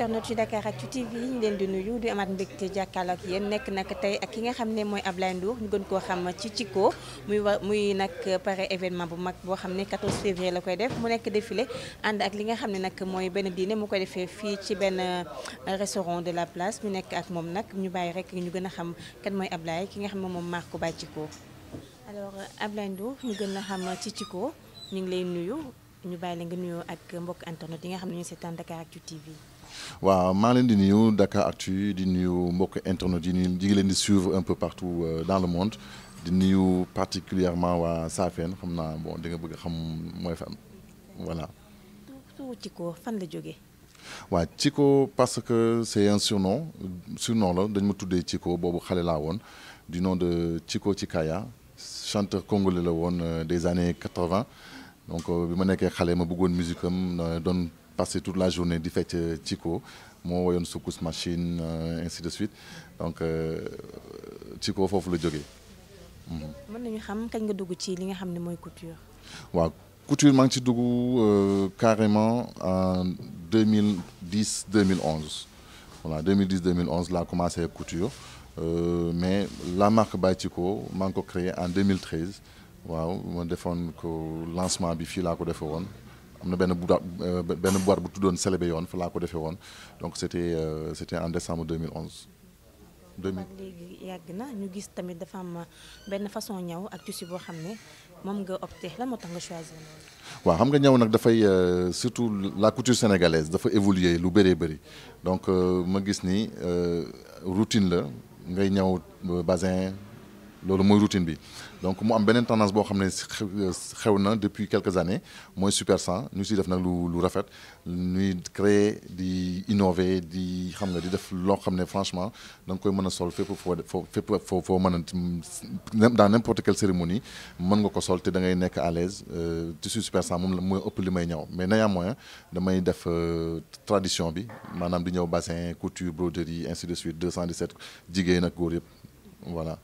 internet ci Dakaractu TV ñu leen di nuyu di amaat mbégte jàkkaarloo ak yéen nekk nag tey ak ki nga xam ne mooy Ablaye Ndour ñu gën koo xam ci Tyco muy nag pare événement bu mag boo xam ne 14 février la koy def mu nekk défilé ànd ak li nga xam ne nag mooy benn diine mu koy defee fii ci benn restaurant de la place ñu nekk ak moom nag ñu bàyyi rek ñu gën a xam kan mooy Ablaye ki nga xam ne moom Marco by Tyco. alors Ablaye Ndour ñu gën a xam ci Tyco ñu ngi lay nuyu ñu bàyyi la nga nuyoo ak mbokk internet yi nga xam ne ñu seetaan Dakaractu TV. waaw maa leen di nuyu Dakaractu di nuyu mbokk internet yi ñu ngi leen di suivre un peu partout dans le monde di nuyu particulièrement waa Safeen xam naa bon di nga bëgg a xam mooy fan voilà. turu Tyco fan la jógee. waaw Tyco parce que c'est un surnom la dañ ma tuddee Tyco boobu xale laa woon du nom de Tyco Cikaya chanteur congolais la woon des années 80 donc bi ma nekkee xale ma bëggoon musique am doon passer toute la journée di fecc Tyco moo woyoon Soukous Machine ainsi de suite donc Tyco foofu la jógee. mën nañu xam kañ nga dugg ci li nga xam ne mooy couture. waaw couture maa ngi ci dugg carrément en 2010 2011 voilà 2010 2011 laa commencé couture mais la marque by Tyco maa ngi ko créé en 2013 waaw ma defoon ko lancement bi fii laa ko defee woon. am na benn boîte bu tuddoon Célébé yoon fa laa ko defee woon donc c'était en décembre 2011. léegi yàgg na ñu gis tamit dafa am benn façon ñaw ak tissu boo xam ne moom nga opté lan moo tax nga choisir loolu. waaw xam nga ñaw nag dafay surtout la couture sénégalaise dafa évoluer lu bëree bëri donc ma gis ni routine la ngay ñaw basin. loolu mooy routine bi donc mu am beneen tendance boo xam ne xew na depuis quelques années mooy super 100 ñu siy def nag lu rafet ñuy créer di innover di xam nga di def loo xam ne franchement da nga koy mën a sol fépp foo mën a dans n'importe quelle cérémonie mën nga ko sol te da ngay nekk à l'aise tissu super 100 moom la mooy ëpp li may ñëw mais néanmoins damay def tradition bi maanaam di ñëw bassin couture broderie ainsi de suite 217 jigéen ak góor yëpp voilà.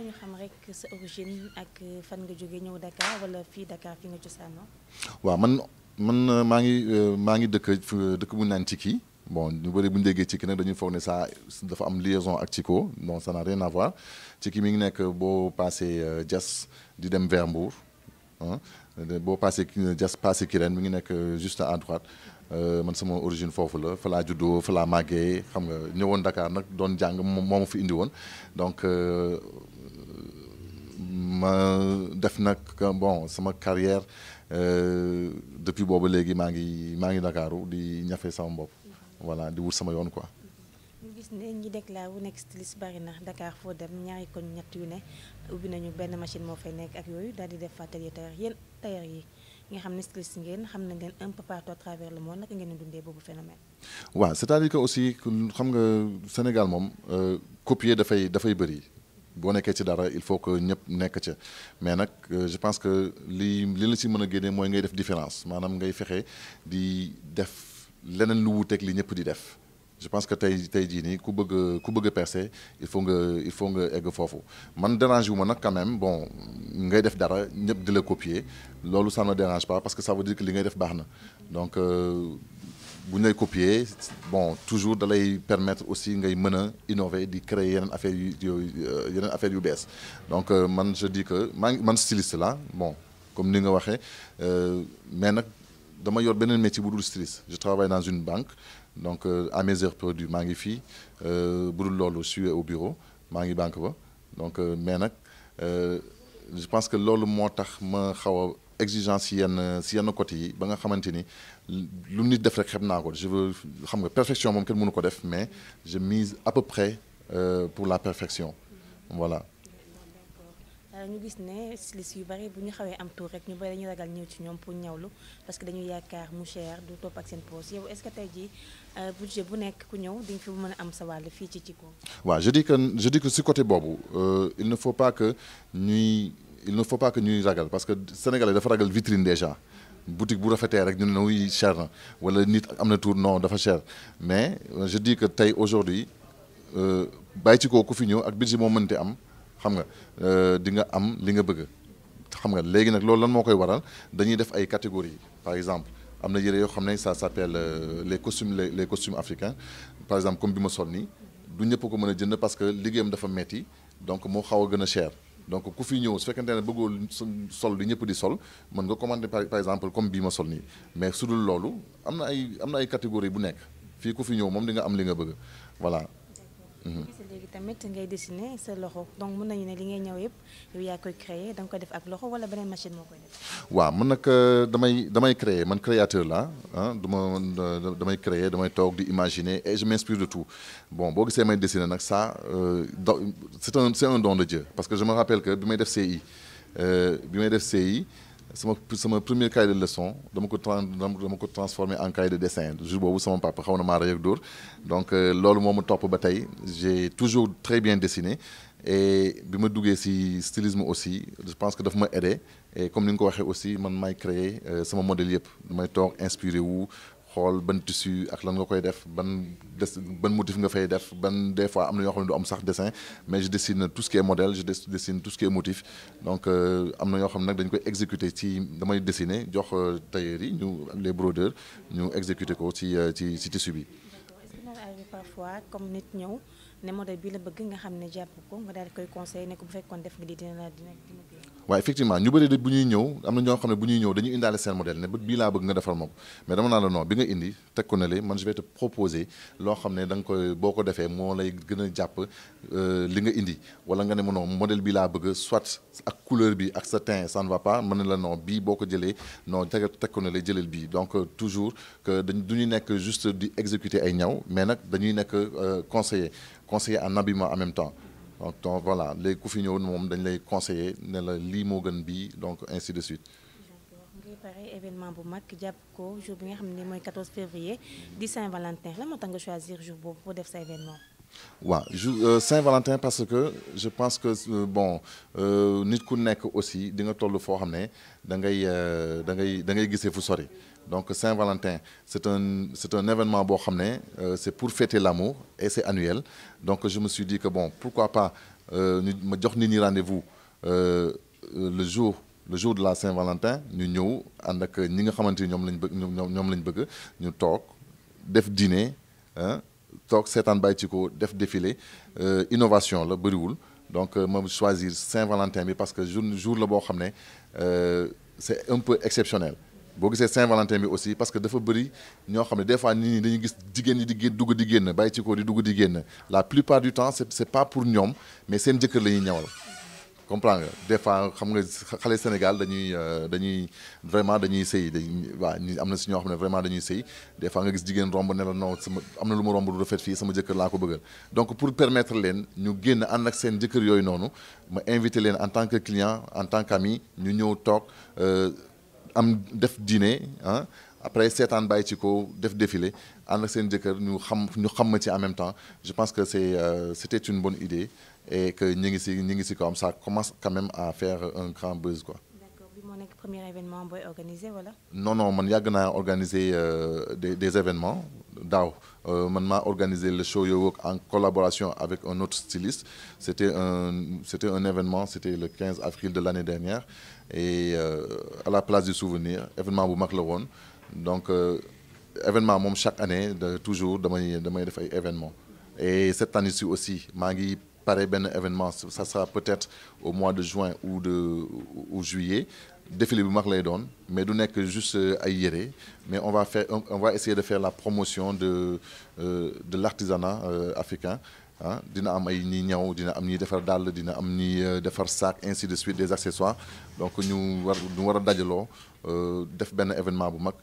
ñu xam rek sa origine ak fan nga jógee ñëw Dakar wala fii Dakar fi nga cosaanoo. waaw man maa ngi dëkk bu ñu naan Tiki bon ñu bëri bu ñu déggee Tiki nag dañuy foog ne ça dafa am liaison ak Tyco non ça n'a rien à voir Tiki mi ngi nekk boo passé Diass di dem vers Mbour boo passé Diass passé Kirène mi ngi nekk juste à droite man sama origine foofu la fa laa juddoo fa laa màggee xam nga ñëwoon Dakar nag doon jàng moo ma fi indi woon donc. ma def nag bon sama carrière depuis boobu léegi maa ngi Dakaru di ñafe sama bopp voilà di wut sama yoon quoi. ñu gis ne ñi déclaré wu nekk styliste bari na Dakar foo dem ñaari koñ ñett yu ne ubbi nañu benn machine moo fay nekk ak yooyu daal di def atelier tailleur yéen tailleur yi nga xam ne styliste ngeen xam nañ leen un peu partout à travers le monde naka ngeen di dundee boobu phénomène. waaw c'est-à-dire que aussi xam nga Sénégal moom copier dafay bëri. boo nekkee ci dara il faut que ñëpp nekk ca mais nag je pense que li la ci mën a génne mooy ngay def différence maanaam ngay fexe di def leneen lu wuuteeg li ñëpp di def je pense que tey jii nii ku bëgg a percer il faut nga egg foofu man dérange wu ma nag quand même bon ngay def dara ñëpp di la copier loolu ça ne me dérange pas parce que ça veut dire que li ngay def baax na donc bu ñu lay copier bon toujours da lay permettre aussi ngay mën a innover di créer yeneen affaire yu bees donc man je dis que man styliste la bon comme ni nga waxee mais nag dama yor beneen métier bu dul styliste je travaille dans une banque donc à mes heures perdues maa ngi fii bu dul loolu je suis au bureau maa ngi banque ba donc mais nag je pense que loolu moo tax ma xaw a exigence si yenn côté yi ba nga xamante ni lu nit def rek xam naa ko je veux xam nga perfection moom kenn mënu ko def mais je mise à peu près pour la perfection voilà. ñu gis ne styliste yu bari bu ñu xawee am tour rek ñu bari dañuy ragal ñëw ci ñoom pour ñawlu parce que dañuy yaakaar mu cher du topp ak seen poche yow est-ce que tey jii budget bu nekk ku ñëw di nga fi mën a am sa wàll fii ci Tyco. waaw je dis que si côté boobu il ne faut pas que ñuy ragal parce que Sénégalais dafa ragal vitrine déjà boutique bu rafetee rek ñu ne wuy cher na wala nit am na tour non dafa cher mais je dis que tey aujourd'hui bàyyi Tyco ku fi ñëw ak budget moo mënti am xam nga di nga am li nga bëgg xam nga léegi nag loolu lan moo koy waral dañuy def ay catégories par exemple am na yére yoo xam ne ça s'appelle les costumes africains par exemple comme bi ma sol nii du ñëpp ko mën a jënd parce que liggéeyam dafa metti donc moo xaw a gën a cher donc ku fi ñëw su fekkente ne bëggoo sol li ñëpp di sol mën nga commander par exemple comme bii ma sol nii mais su dul loolu am na ay catégorie bu nekk fii ku fi ñëw moom di nga am li nga bëgg voilà. gis léegi tamit ngay dessiner sa loxo donc mën nañu ne li ngay ñëw yëpp yow yaa koy créer da nga koy def ak loxo wala beneen machine moo koy def. waaw man nag damay créer man créateur la ah damay créer damay toog di imaginer et je m'inspire de tout bon boo gisee may dessiner nag ça c'est un don de Dieu parce que je me rappelle que bi may def CI sama premier cahier de leçon dama ko transformé en cahier de dessin jour boobu sama papa xaw na maa rey ak dóor donc loolu moo ma topp ba tey j'ai toujours très bien dessiné et bi ma duggee ci stylisme aussi je pense que daf ma aidé et comme ni nga ko waxee aussi man may créer sama modèle yëpp damay toog inspiré wu xool ban tissu ak lan nga koy def ban motif nga fay def des fois am na yoo xam ne du am sax dessin mais je dessine tout ce qui est modèle je dessine tout ce qui est motif donc am na yoo xam ne nag dañu koy exécuter damay dessiner jox tailleurs yi les brodeurs ñu exécuter ko ci tissu bi. est-ce que dina arrivé parfois comme nit ñëw ne modèle bi la bëgg nga xam ne jàpp ko nga daal di koy conseiller ne ko bu fekkoon def nga di dina waaw effectivement ñu bëri de bu ñuy ñëw am na ñoo xam ne bu ñuy ñëw dañuy indaale seen modèle ne bii laa bëgg nga defal ma ko mais dama naa la non bi nga indi teg ko ne le man je vais te proposer loo xam ne da nga koy boo ko defee moo lay gën a jàpp li nga indi wala nga ne ma non modèle bi laa bëgg soit ak couleur bi ak sa teint ça ne va pas mën na la non bii boo ko jëlee non teg ko ne le jëleel bii donc toujours que du ñu nekk juste di exécuter ay ñaw mais nag dañuy nekk conseiller en habillement en même temps. donc voilà léegi ku fi ñëw moom dañ lay conseiller ne la lii moo gën bii donc ainsi de suite. d'accord ngay pare événement bu mag jàpp ko jour bi nga xam ne mooy 14 février di Saint-Valentin la moo tax nga choisir jour boobu pour def sa événement. waaw jour Saint-Valentin parce que je pense que bon nit ku nekk aussi di nga toll foo xam ne da ngay gisee fu sori. donc Saint-Valentin c'est un événement boo xam ne c'est pour fêter l'amour et c'est annuel donc je me suis dit que bon pourquoi pas ma jox nit ñi rendez-vous le jour de la Saint-Valentin ñu ñëw ànd ak ñi nga xamante ni ñoom lañ bëgg ñu toog def dîner toog seetaan bàyyi ci ko def défilé innovation la bëriwul donc ma choisir Saint-Valentin bi parce que jour la boo xam ne c'est un peu exceptionnel. boo gisee Saint-Valentin bi aussi parce que dafa bëri ñoo xam ne des fois nit ñi dañuy gis jigéen ñi di dugg di génn bàyyi ci ko di dugg di génn la plupart du temps c'est pas pour ñoom mais seen jëkkër la ñuy ñawal comprends nga des fois xam nga xale Sénégal dañuy vraiment dañuy sëy waaw ñi am na si ñoo xam ne vraiment dañuy sëy des fois nga gis jigéen romb ne la non am na lu ma romb lu rafet fii sama jëkkër laa ko bëggal donc pour permettre leen ñu génn ànd ak seen jëkkër yooyu noonu ma invité leen en tant que client en tant qu'ami ñu ñëw toog am def dîner après seetaan bàyyi ci ko def défilé ànd ak seen jëkkër ñu xam ma ci en même temps je pense que c'était une bonne idée et que ñu ngi si comme ça commence quand même à faire un grand buzz quoi. d'accord bi moo nekk premier événement booy organisé wala. non man yàgg naa organiser des événements daaw man maa organisé le show Yo Work en collaboration avec un autre styliste c'était un événement c'était le 15 avril de l'année dernière et à la place du souvenir événement bu mag la woon donc événement moom chaque année toujours damay def ay événements et cette année-ci aussi maa ngi pare benn événement ça sera peut-être au mois de juin ou juillet défilé bu mag lay doon mais du nekk juste ay yére mais on va essayer de faire la promotion de l'artisanat africain dina am ay ñi ñaw dina am ñiy defar dàll dina am ñiy defar sac ainsi de suite des accessoires donc ñu war a dajaloo def benn événement bu mag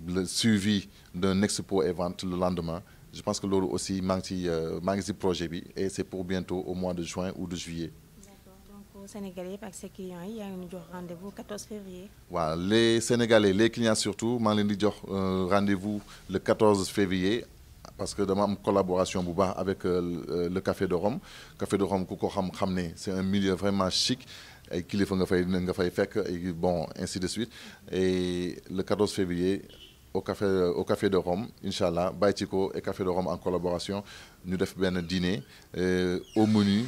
le suivi d'un expo et vente le lendemain je pense que loolu aussi maa ngi ci projet bi et c'est pour bientôt au mois de juin ou de juillet. D'accord donc Sénégalais yëpp ak ses clients yi yaa ngi ñu jox rendez-vous 14 février. waaw les Sénégalais les clients surtout maa ngi leen di jox rendez-vous le 14 février. parce que dama am collaboration bu baax avec le Café de Rome ku ko xam ne c'est un milieu vraiment chic ay kilifa nga fay fekk ay bon ainsi de suite et le 14 février au café de Rome inchallah Baytiko et Café de Rome en collaboration ñu def benn dîner au menu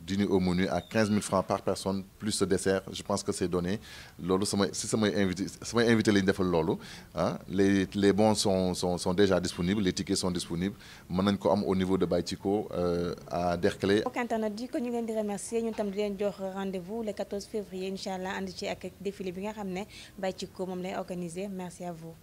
dîner au menu à 15 000 francs par personne plus ce dessert je pense que c'est donné loolu samay invité la ñu defal loolu ah les bons sont déjà disponibles les tickets sont disponibles mën nañ ko am au niveau de Baye Thiko à Derklé. mbokk internet yi ko ñu leen di remercier ñun tam di leen jox rendez-vous le 14 février incha allah ànd ci ak défilé bi nga xam ne Baye Thiko moom lay organiser merci à vous.